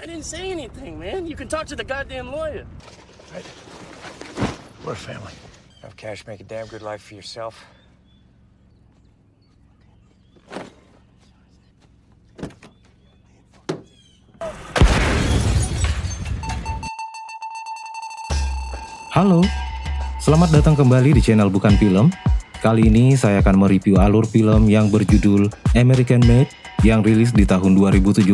I didn't say anything, man. You can talk to the goddamn lawyer. Right. We're a family. Have cash, make a damn good life for yourself. Halo, selamat datang kembali di channel Bukan Film. Kali ini saya akan mereview alur film yang berjudul American Made yang rilis di tahun 2017.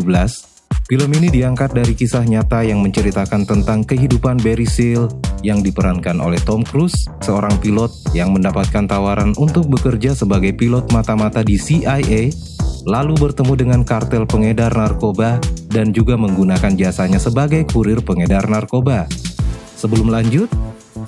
Film ini diangkat dari kisah nyata yang menceritakan tentang kehidupan Barry Seal yang diperankan oleh Tom Cruise, seorang pilot yang mendapatkan tawaran untuk bekerja sebagai pilot mata-mata di CIA, lalu bertemu dengan kartel pengedar narkoba dan juga menggunakan jasanya sebagai kurir pengedar narkoba. Sebelum lanjut,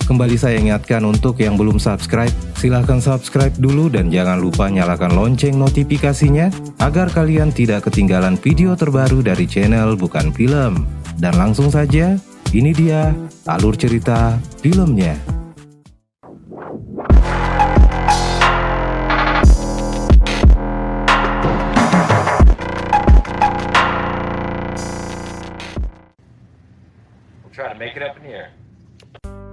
kembali saya ingatkan untuk yang belum subscribe, silahkan subscribe dulu dan jangan lupa nyalakan lonceng notifikasinya agar kalian tidak ketinggalan video terbaru dari channel Bukan Film. Dan langsung saja, ini dia alur cerita filmnya. We'll try to make it up in here.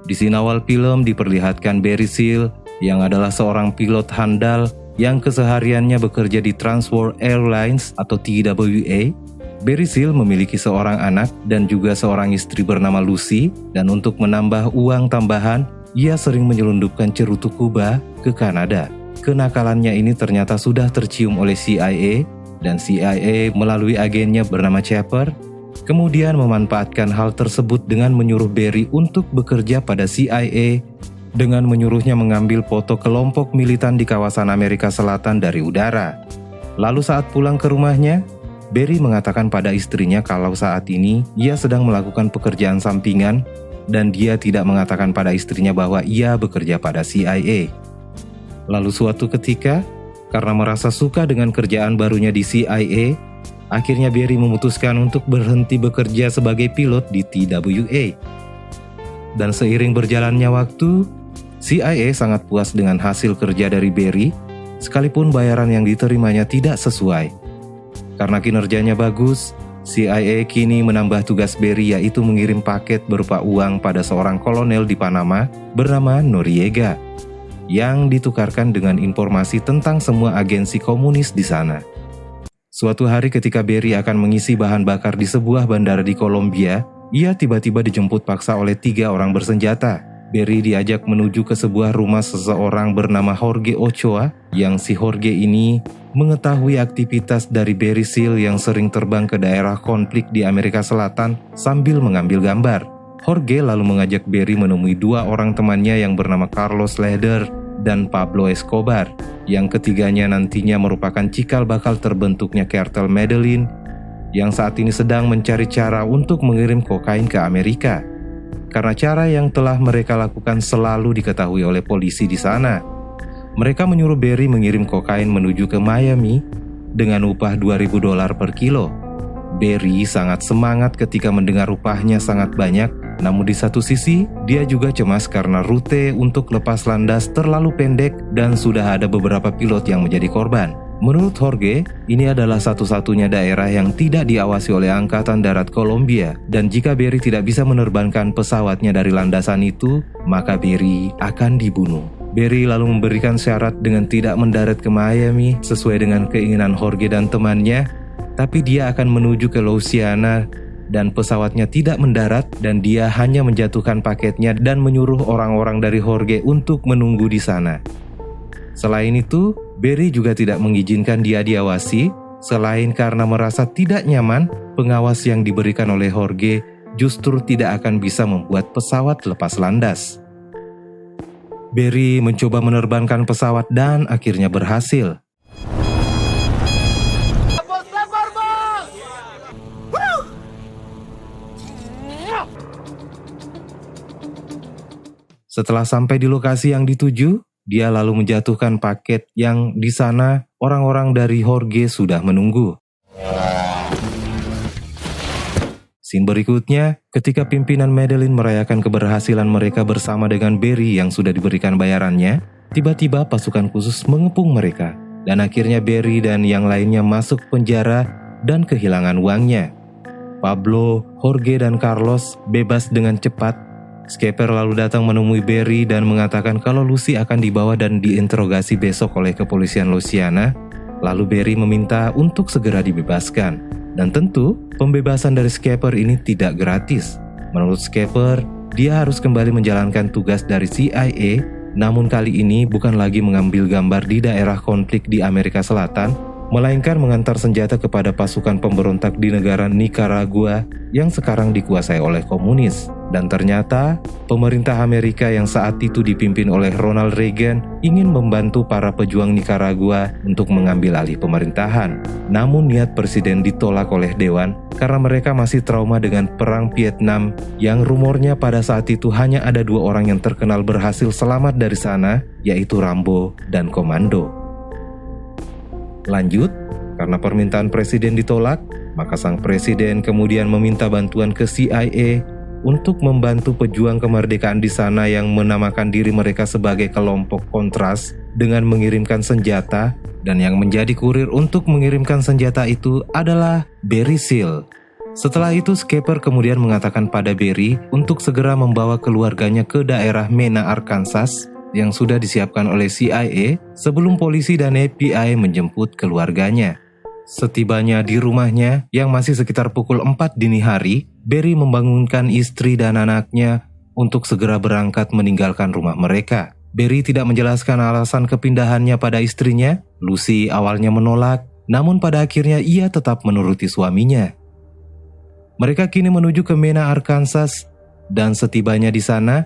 Di scene awal film diperlihatkan Barry Seal yang adalah seorang pilot handal yang kesehariannya bekerja di Trans World Airlines atau TWA. Barry Seal memiliki seorang anak dan juga seorang istri bernama Lucy, dan untuk menambah uang tambahan, ia sering menyelundupkan cerutu Kuba ke Kanada. Kenakalannya ini ternyata sudah tercium oleh CIA, dan CIA melalui agennya bernama Chopper kemudian memanfaatkan hal tersebut dengan menyuruh Barry untuk bekerja pada CIA dengan menyuruhnya mengambil foto kelompok militan di kawasan Amerika Selatan dari udara. Lalu saat pulang ke rumahnya, Barry mengatakan pada istrinya kalau saat ini ia sedang melakukan pekerjaan sampingan dan dia tidak mengatakan pada istrinya bahwa ia bekerja pada CIA. Lalu suatu ketika, karena merasa suka dengan kerjaan barunya di CIA, akhirnya Barry memutuskan untuk berhenti bekerja sebagai pilot di TWA. Dan seiring berjalannya waktu, CIA sangat puas dengan hasil kerja dari Barry, sekalipun bayaran yang diterimanya tidak sesuai. Karena kinerjanya bagus, CIA kini menambah tugas Barry, yaitu mengirim paket berupa uang pada seorang kolonel di Panama bernama Noriega, yang ditukarkan dengan informasi tentang semua agensi komunis di sana. Suatu hari ketika Barry akan mengisi bahan bakar di sebuah bandara di Kolombia, ia tiba-tiba dijemput paksa oleh 3 orang bersenjata. Barry diajak menuju ke sebuah rumah seseorang bernama Jorge Ochoa, yang si Jorge ini mengetahui aktivitas dari Barry Seal yang sering terbang ke daerah konflik di Amerika Selatan sambil mengambil gambar. Jorge lalu mengajak Barry menemui 2 orang temannya yang bernama Carlos Lehder dan Pablo Escobar, yang ketiganya nantinya merupakan cikal bakal terbentuknya kartel Medellin yang saat ini sedang mencari cara untuk mengirim kokain ke Amerika. Karena cara yang telah mereka lakukan selalu diketahui oleh polisi di sana. Mereka menyuruh Barry mengirim kokain menuju ke Miami dengan upah $2.000 per kilo. Barry sangat semangat ketika mendengar upahnya sangat banyak. Namun di satu sisi, dia juga cemas karena rute untuk lepas landas terlalu pendek dan sudah ada beberapa pilot yang menjadi korban. Menurut Jorge, ini adalah satu-satunya daerah yang tidak diawasi oleh Angkatan Darat Kolombia, dan jika Barry tidak bisa menerbangkan pesawatnya dari landasan itu, maka Barry akan dibunuh. Barry lalu memberikan syarat dengan tidak mendarat ke Miami sesuai dengan keinginan Jorge dan temannya, tapi dia akan menuju ke Louisiana dan pesawatnya tidak mendarat dan dia hanya menjatuhkan paketnya dan menyuruh orang-orang dari Jorge untuk menunggu di sana. Selain itu, Barry juga tidak mengizinkan dia diawasi, selain karena merasa tidak nyaman, pengawas yang diberikan oleh Jorge justru tidak akan bisa membuat pesawat lepas landas. Barry mencoba menerbangkan pesawat dan akhirnya berhasil. Setelah sampai di lokasi yang dituju, dia lalu menjatuhkan paket yang di sana orang-orang dari Jorge sudah menunggu. Scene berikutnya, ketika pimpinan Medellin merayakan keberhasilan mereka bersama dengan Barry yang sudah diberikan bayarannya, tiba-tiba pasukan khusus mengepung mereka, dan akhirnya Barry dan yang lainnya masuk penjara dan kehilangan uangnya. Pablo, Jorge, dan Carlos bebas dengan cepat, Skipper lalu datang menemui Barry dan mengatakan kalau Lucy akan dibawa dan diinterogasi besok oleh kepolisian Louisiana. Lalu Barry meminta untuk segera dibebaskan. Dan tentu, pembebasan dari Skipper ini tidak gratis. Menurut Skipper, dia harus kembali menjalankan tugas dari CIA, namun kali ini bukan lagi mengambil gambar di daerah konflik di Amerika Selatan, melainkan mengantar senjata kepada pasukan pemberontak di negara Nicaragua yang sekarang dikuasai oleh komunis. Dan ternyata, pemerintah Amerika yang saat itu dipimpin oleh Ronald Reagan ingin membantu para pejuang Nicaragua untuk mengambil alih pemerintahan. Namun niat presiden ditolak oleh Dewan karena mereka masih trauma dengan Perang Vietnam yang rumornya pada saat itu hanya ada 2 orang yang terkenal berhasil selamat dari sana, yaitu Rambo dan Komando. Lanjut, karena permintaan presiden ditolak, maka sang presiden kemudian meminta bantuan ke CIA untuk membantu pejuang kemerdekaan di sana yang menamakan diri mereka sebagai kelompok Kontras dengan mengirimkan senjata, dan yang menjadi kurir untuk mengirimkan senjata itu adalah Barry Seal. Setelah itu Skipper kemudian mengatakan pada Barry untuk segera membawa keluarganya ke daerah Mena, Arkansas yang sudah disiapkan oleh CIA sebelum polisi dan FBI menjemput keluarganya. Setibanya di rumahnya yang masih sekitar pukul 4 dini hari, Barry membangunkan istri dan anaknya untuk segera berangkat meninggalkan rumah mereka. Barry tidak menjelaskan alasan kepindahannya pada istrinya. Lucy awalnya menolak, namun pada akhirnya ia tetap menuruti suaminya. Mereka kini menuju ke Mena, Arkansas, dan setibanya di sana,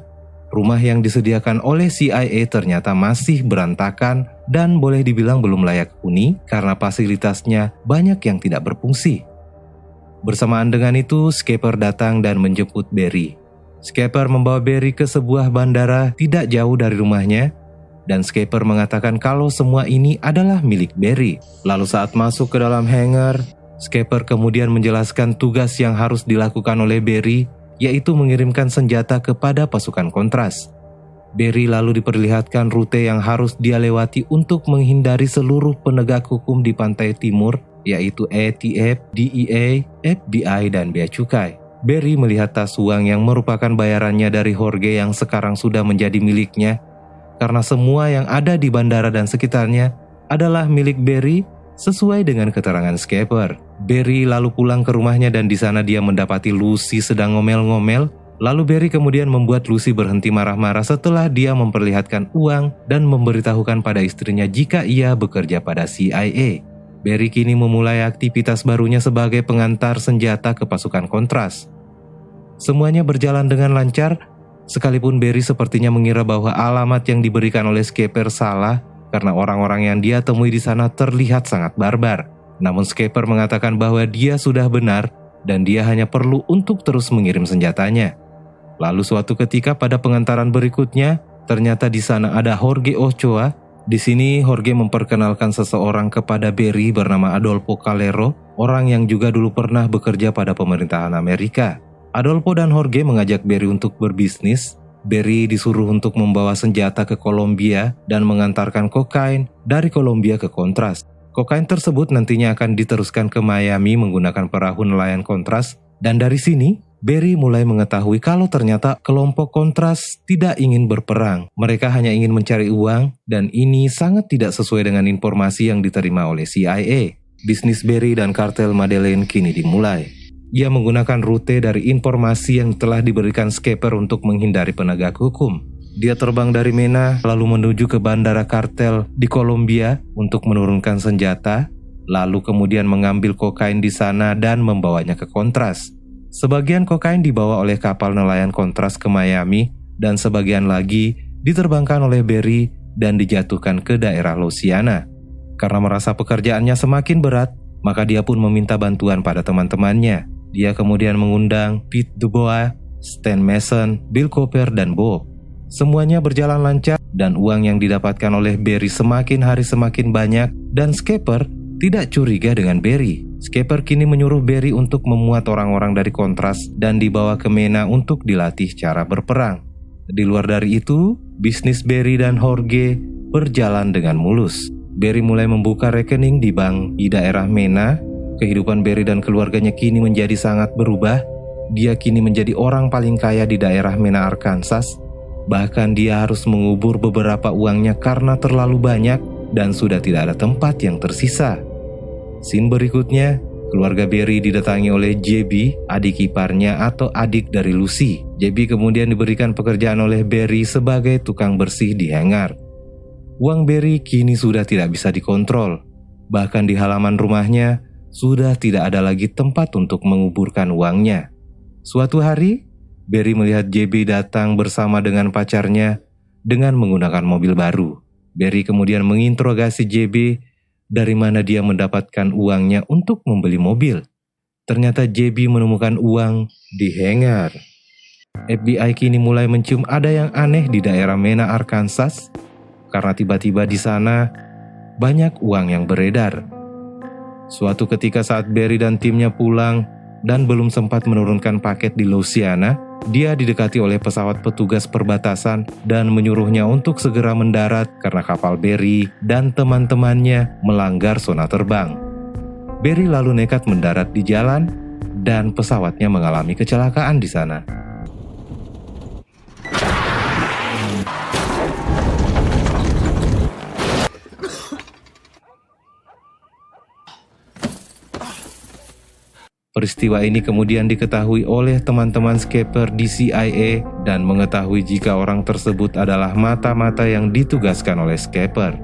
rumah yang disediakan oleh CIA ternyata masih berantakan dan boleh dibilang belum layak huni karena fasilitasnya banyak yang tidak berfungsi. Bersamaan dengan itu, Skipper datang dan menjemput Barry. Skipper membawa Barry ke sebuah bandara tidak jauh dari rumahnya, dan Skipper mengatakan kalau semua ini adalah milik Barry. Lalu saat masuk ke dalam hangar, Skipper kemudian menjelaskan tugas yang harus dilakukan oleh Barry, yaitu mengirimkan senjata kepada pasukan Kontras. Barry lalu diperlihatkan rute yang harus dia lewati untuk menghindari seluruh penegak hukum di pantai timur, yaitu ATF, DEA, FBI, dan Bea Cukai. Barry melihat tas uang yang merupakan bayarannya dari Jorge yang sekarang sudah menjadi miliknya, karena semua yang ada di bandara dan sekitarnya adalah milik Barry sesuai dengan keterangan Skipper. Barry lalu pulang ke rumahnya dan di sana dia mendapati Lucy sedang ngomel-ngomel. Lalu Barry kemudian membuat Lucy berhenti marah-marah setelah dia memperlihatkan uang dan memberitahukan pada istrinya jika ia bekerja pada CIA. Barry kini memulai aktivitas barunya sebagai pengantar senjata ke pasukan Kontras. Semuanya berjalan dengan lancar, sekalipun Barry sepertinya mengira bahwa alamat yang diberikan oleh Skipper salah karena orang-orang yang dia temui di sana terlihat sangat barbar. Namun Skipper mengatakan bahwa dia sudah benar dan dia hanya perlu untuk terus mengirim senjatanya. Lalu suatu ketika pada pengantaran berikutnya, ternyata di sana ada Jorge Ochoa. Di sini Jorge memperkenalkan seseorang kepada Barry bernama Adolfo Calero, orang yang juga dulu pernah bekerja pada pemerintahan Amerika. Adolfo dan Jorge mengajak Barry untuk berbisnis. Barry disuruh untuk membawa senjata ke Kolombia dan mengantarkan kokain dari Kolombia ke Kontras. Kokain tersebut nantinya akan diteruskan ke Miami menggunakan perahu nelayan Kontras, dan dari sini Barry mulai mengetahui kalau ternyata kelompok Kontras tidak ingin berperang. Mereka hanya ingin mencari uang, dan ini sangat tidak sesuai dengan informasi yang diterima oleh CIA. Bisnis Barry dan kartel Madeleine kini dimulai. Ia menggunakan rute dari informasi yang telah diberikan Skipper untuk menghindari penegak hukum. Dia terbang dari Mena lalu menuju ke bandara kartel di Kolombia untuk menurunkan senjata, lalu kemudian mengambil kokain di sana dan membawanya ke Kontras. Sebagian kokain dibawa oleh kapal nelayan Kontras ke Miami dan sebagian lagi diterbangkan oleh Barry dan dijatuhkan ke daerah Louisiana. Karena merasa pekerjaannya semakin berat, maka dia pun meminta bantuan pada teman-temannya. Dia kemudian mengundang Pete Dubois, Stan Mason, Bill Cooper, dan Bob. Semuanya berjalan lancar dan uang yang didapatkan oleh Barry semakin hari semakin banyak dan Skipper tidak curiga dengan Barry. Skipper kini menyuruh Barry untuk memuat orang-orang dari Kontras dan dibawa ke Mena untuk dilatih cara berperang. Di luar dari itu, bisnis Barry dan Jorge berjalan dengan mulus. Barry mulai membuka rekening di bank di daerah Mena kehidupan Barry dan keluarganya kini menjadi sangat berubah. Dia kini menjadi orang paling kaya di daerah Mena, Arkansas. Bahkan dia harus mengubur beberapa uangnya karena terlalu banyak dan sudah tidak ada tempat yang tersisa. Scene berikutnya, keluarga Barry didatangi oleh JB, adik iparnya atau adik dari Lucy. JB kemudian diberikan pekerjaan oleh Barry sebagai tukang bersih di hangar. Uang Barry kini sudah tidak bisa dikontrol. Bahkan di halaman rumahnya, sudah tidak ada lagi tempat untuk menguburkan uangnya. Suatu hari, Barry melihat JB datang bersama dengan pacarnya dengan menggunakan mobil baru. Barry kemudian menginterogasi JB dari mana dia mendapatkan uangnya untuk membeli mobil. Ternyata JB menemukan uang di hangar. FBI kini mulai mencium ada yang aneh di daerah Mena, Arkansas, karena tiba-tiba di sana banyak uang yang beredar. Suatu ketika saat Barry dan timnya pulang dan belum sempat menurunkan paket di Louisiana, dia didekati oleh pesawat petugas perbatasan dan menyuruhnya untuk segera mendarat karena kapal Barry dan teman-temannya melanggar zona terbang. Barry lalu nekat mendarat di jalan dan pesawatnya mengalami kecelakaan di sana. Peristiwa ini kemudian diketahui oleh teman-teman Skipper di CIA dan mengetahui jika orang tersebut adalah mata-mata yang ditugaskan oleh Skipper.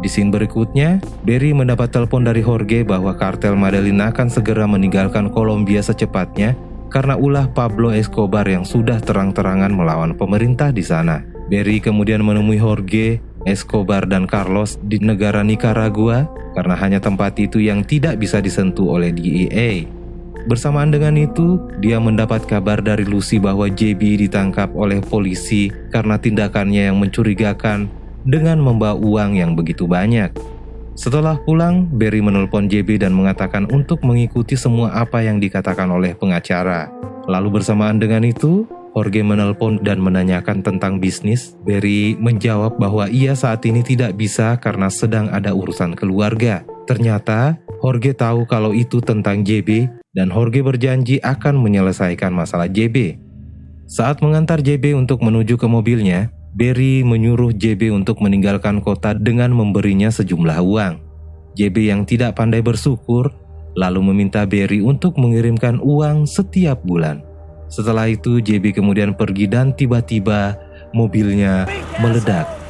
Di scene berikutnya, Barry mendapat telepon dari Jorge bahwa kartel Medellin akan segera meninggalkan Kolombia secepatnya karena ulah Pablo Escobar yang sudah terang-terangan melawan pemerintah di sana. Barry kemudian menemui Jorge, Escobar, dan Carlos di negara Nicaragua karena hanya tempat itu yang tidak bisa disentuh oleh DEA. Bersamaan dengan itu, dia mendapat kabar dari Lucy bahwa JB ditangkap oleh polisi karena tindakannya yang mencurigakan dengan membawa uang yang begitu banyak. Setelah pulang, Barry menelpon JB dan mengatakan untuk mengikuti semua apa yang dikatakan oleh pengacara. Lalu bersamaan dengan itu, Jorge menelpon dan menanyakan tentang bisnis. Barry menjawab bahwa ia saat ini tidak bisa karena sedang ada urusan keluarga. Ternyata, Jorge tahu kalau itu tentang JB dan Jorge berjanji akan menyelesaikan masalah JB. Saat mengantar JB untuk menuju ke mobilnya, Barry menyuruh JB untuk meninggalkan kota dengan memberinya sejumlah uang. JB yang tidak pandai bersyukur, lalu meminta Barry untuk mengirimkan uang setiap bulan. Setelah itu JB kemudian pergi dan tiba-tiba mobilnya meledak.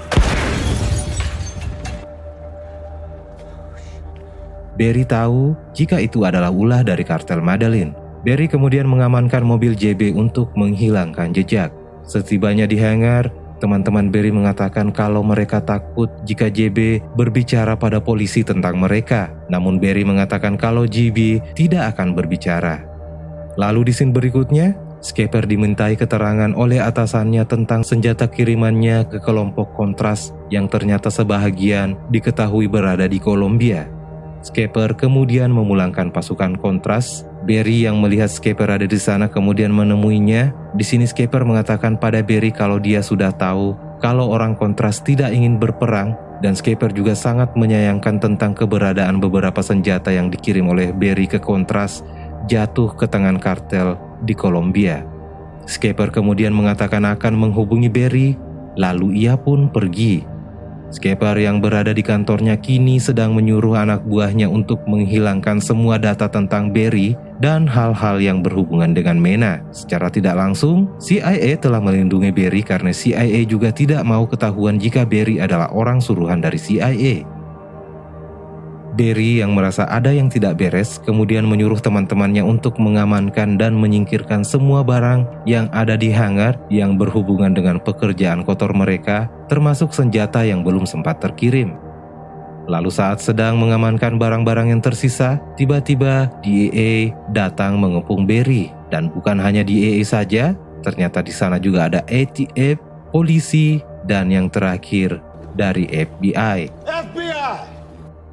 Barry tahu jika itu adalah ulah dari kartel Medellin. Barry kemudian mengamankan mobil JB untuk menghilangkan jejak. Setibanya di hangar, teman-teman Barry mengatakan kalau mereka takut jika JB berbicara pada polisi tentang mereka. Namun Barry mengatakan kalau JB tidak akan berbicara. Lalu di scene berikutnya, Skipper dimintai keterangan oleh atasannya tentang senjata kirimannya ke kelompok kontras yang ternyata sebahagian diketahui berada di Kolombia. Skipper kemudian memulangkan pasukan kontras. Barry yang melihat Skipper ada di sana kemudian menemuinya. Di sini Skipper mengatakan pada Barry kalau dia sudah tahu kalau orang kontras tidak ingin berperang dan Skipper juga sangat menyayangkan tentang keberadaan beberapa senjata yang dikirim oleh Barry ke kontras jatuh ke tangan kartel di Kolombia. Skipper kemudian mengatakan akan menghubungi Barry, lalu ia pun pergi. Skipper yang berada di kantornya kini sedang menyuruh anak buahnya untuk menghilangkan semua data tentang Barry dan hal-hal yang berhubungan dengan Mena. Secara tidak langsung, CIA telah melindungi Barry karena CIA juga tidak mau ketahuan jika Barry adalah orang suruhan dari CIA. Barry yang merasa ada yang tidak beres kemudian menyuruh teman-temannya untuk mengamankan dan menyingkirkan semua barang yang ada di hangar yang berhubungan dengan pekerjaan kotor mereka, termasuk senjata yang belum sempat terkirim. Lalu saat sedang mengamankan barang-barang yang tersisa, tiba-tiba DEA datang mengepung Barry. Dan bukan hanya DEA saja, ternyata di sana juga ada ATF, polisi, dan yang terakhir dari FBI.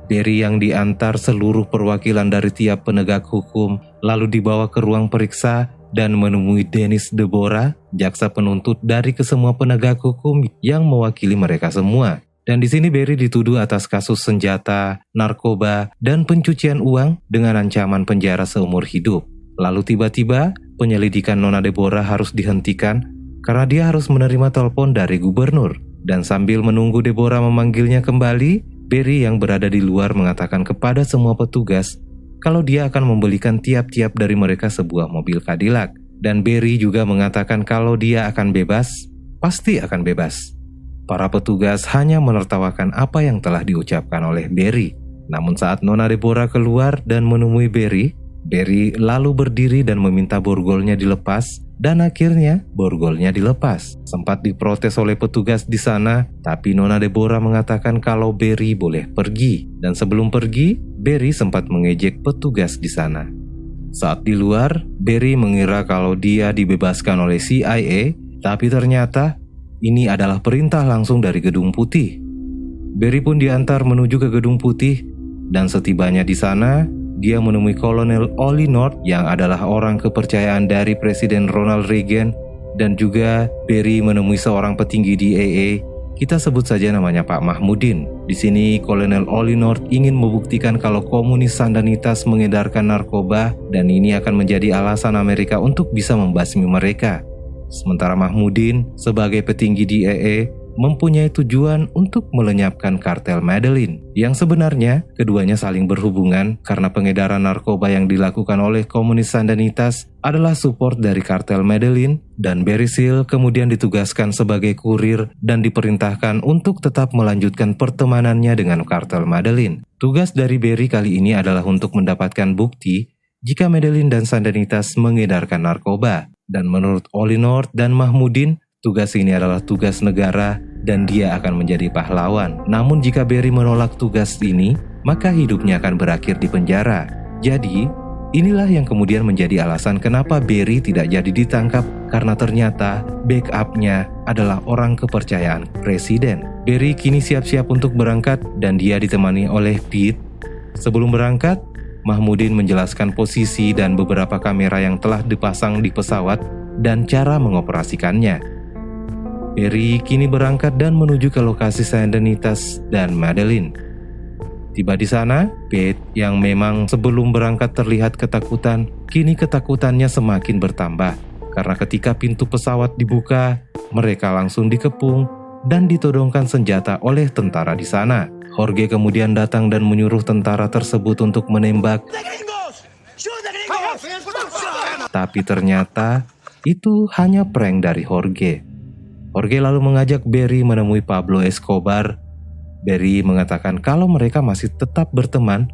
Barry yang diantar seluruh perwakilan dari tiap penegak hukum lalu dibawa ke ruang periksa dan menemui Dennis Deborah, jaksa penuntut dari kesemua penegak hukum yang mewakili mereka semua. Dan di sini Barry dituduh atas kasus senjata, narkoba, dan pencucian uang dengan ancaman penjara seumur hidup. Lalu tiba-tiba penyelidikan Nona Deborah harus dihentikan karena dia harus menerima telepon dari gubernur. Dan sambil menunggu Deborah memanggilnya kembali, Barry yang berada di luar mengatakan kepada semua petugas kalau dia akan membelikan tiap-tiap dari mereka sebuah mobil Cadillac. Dan Barry juga mengatakan kalau dia akan bebas, pasti akan bebas. Para petugas hanya menertawakan apa yang telah diucapkan oleh Barry. Namun saat Nona Deborah keluar dan menemui Barry, Barry lalu berdiri dan meminta borgolnya dilepas, dan akhirnya borgolnya dilepas. Sempat diprotes oleh petugas di sana, tapi Nona Deborah mengatakan kalau Barry boleh pergi. Dan sebelum pergi, Barry sempat mengejek petugas di sana. Saat di luar, Barry mengira kalau dia dibebaskan oleh CIA, tapi ternyata ini adalah perintah langsung dari Gedung Putih. Barry pun diantar menuju ke Gedung Putih, dan setibanya di sana, dia menemui Kolonel Ollie North yang adalah orang kepercayaan dari Presiden Ronald Reagan, dan juga Barry menemui seorang petinggi DEA. Kita sebut saja namanya Pak Mahmudin. Di sini Kolonel Ollie North ingin membuktikan kalau komunis Sandanitas mengedarkan narkoba, dan ini akan menjadi alasan Amerika untuk bisa membasmi mereka. Sementara Mahmudin sebagai petinggi DEA mempunyai tujuan untuk melenyapkan kartel Medellin. Yang sebenarnya keduanya saling berhubungan karena pengedaran narkoba yang dilakukan oleh komunis Sandanitas adalah support dari kartel Medellin, dan Barry Seal kemudian ditugaskan sebagai kurir dan diperintahkan untuk tetap melanjutkan pertemanannya dengan kartel Medellin. Tugas dari Barry kali ini adalah untuk mendapatkan bukti jika Medellin dan Sandanitas mengedarkan narkoba. Dan menurut Ollie North dan Mahmudin, tugas ini adalah tugas negara dan dia akan menjadi pahlawan. Namun jika Barry menolak tugas ini, maka hidupnya akan berakhir di penjara. Jadi, inilah yang kemudian menjadi alasan kenapa Barry tidak jadi ditangkap, karena ternyata backupnya adalah orang kepercayaan Presiden. Barry kini siap-siap untuk berangkat dan dia ditemani oleh Pete. Sebelum berangkat, Mahmudin menjelaskan posisi dan beberapa kamera yang telah dipasang di pesawat dan cara mengoperasikannya. Barry kini berangkat dan menuju ke lokasi Sandanitas dan Medellin. Tiba di sana, Pete yang memang sebelum berangkat terlihat ketakutan, kini ketakutannya semakin bertambah karena ketika pintu pesawat dibuka, mereka langsung dikepung dan ditodongkan senjata oleh tentara di sana. Jorge kemudian datang dan menyuruh tentara tersebut untuk menembak. Tapi ternyata itu hanya prank dari Jorge. Jorge lalu mengajak Barry menemui Pablo Escobar. Barry mengatakan kalau mereka masih tetap berteman,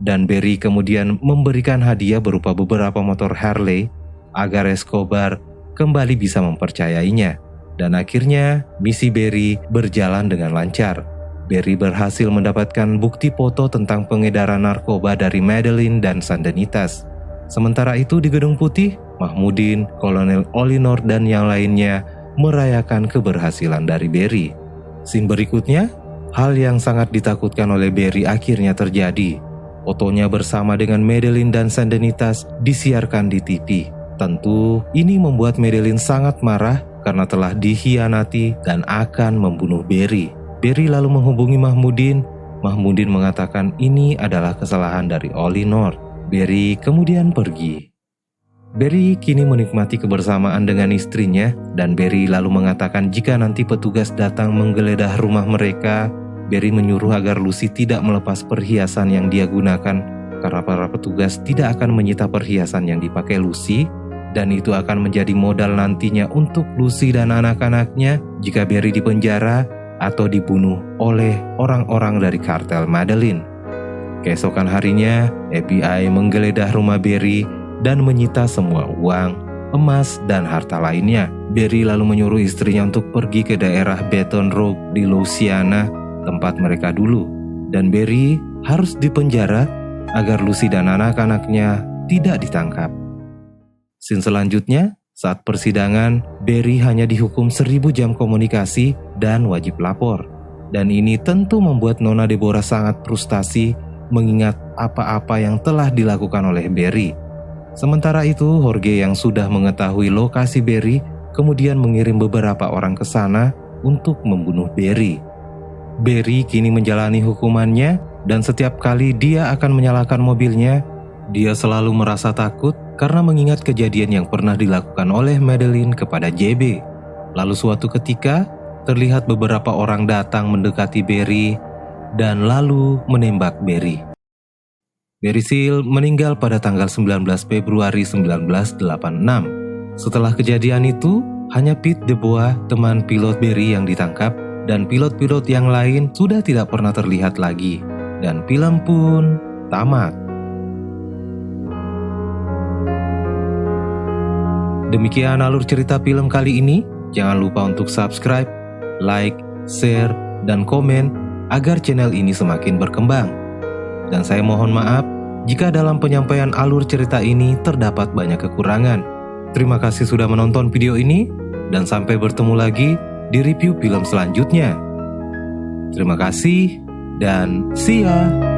dan Barry kemudian memberikan hadiah berupa beberapa motor Harley agar Escobar kembali bisa mempercayainya. Dan akhirnya misi Barry berjalan dengan lancar. Barry berhasil mendapatkan bukti foto tentang pengedaran narkoba dari Medellin dan Sandanitas. Sementara itu di Gedung Putih, Mahmudin, Kolonel Ollie North dan yang lainnya merayakan keberhasilan dari Barry. Scene berikutnya, hal yang sangat ditakutkan oleh Barry akhirnya terjadi. Fotonya bersama dengan Medellin dan Sandanitas disiarkan di TV. Tentu ini membuat Medellin sangat marah karena telah dikhianati dan akan membunuh Barry. Barry lalu menghubungi Mahmudin. Mahmudin mengatakan ini adalah kesalahan dari Ollie North. Barry kemudian pergi. Barry kini menikmati kebersamaan dengan istrinya, dan Barry lalu mengatakan jika nanti petugas datang menggeledah rumah mereka, Barry menyuruh agar Lucy tidak melepas perhiasan yang dia gunakan karena para petugas tidak akan menyita perhiasan yang dipakai Lucy, dan itu akan menjadi modal nantinya untuk Lucy dan anak-anaknya jika Barry dipenjara atau dibunuh oleh orang-orang dari kartel Medellin. Keesokan harinya, FBI menggeledah rumah Barry dan menyita semua uang, emas, dan harta lainnya. Barry lalu menyuruh istrinya untuk pergi ke daerah Baton Rouge di Louisiana, tempat mereka dulu. Dan Barry harus dipenjara agar Lucy dan anak-anaknya tidak ditangkap. Scene selanjutnya, saat persidangan, Barry hanya dihukum 1000 jam komunikasi dan wajib lapor. Dan ini tentu membuat Nona Deborah sangat frustasi mengingat apa-apa yang telah dilakukan oleh Barry. Sementara itu, Jorge yang sudah mengetahui lokasi Barry kemudian mengirim beberapa orang ke sana untuk membunuh Barry. Barry kini menjalani hukumannya dan setiap kali dia akan menyalakan mobilnya, dia selalu merasa takut karena mengingat kejadian yang pernah dilakukan oleh Madeline kepada JB. Lalu suatu ketika, terlihat beberapa orang datang mendekati Barry dan lalu menembak Barry. Barry Seal meninggal pada tanggal 19 Februari 1986. Setelah kejadian itu, hanya Pete DeBois, teman pilot Barry yang ditangkap, dan pilot-pilot yang lain sudah tidak pernah terlihat lagi. Dan film pun tamat. Demikian alur cerita film kali ini. Jangan lupa untuk subscribe, like, share, dan komen agar channel ini semakin berkembang. Dan saya mohon maaf jika dalam penyampaian alur cerita ini terdapat banyak kekurangan. Terima kasih sudah menonton video ini, dan sampai bertemu lagi di review film selanjutnya. Terima kasih, dan see ya!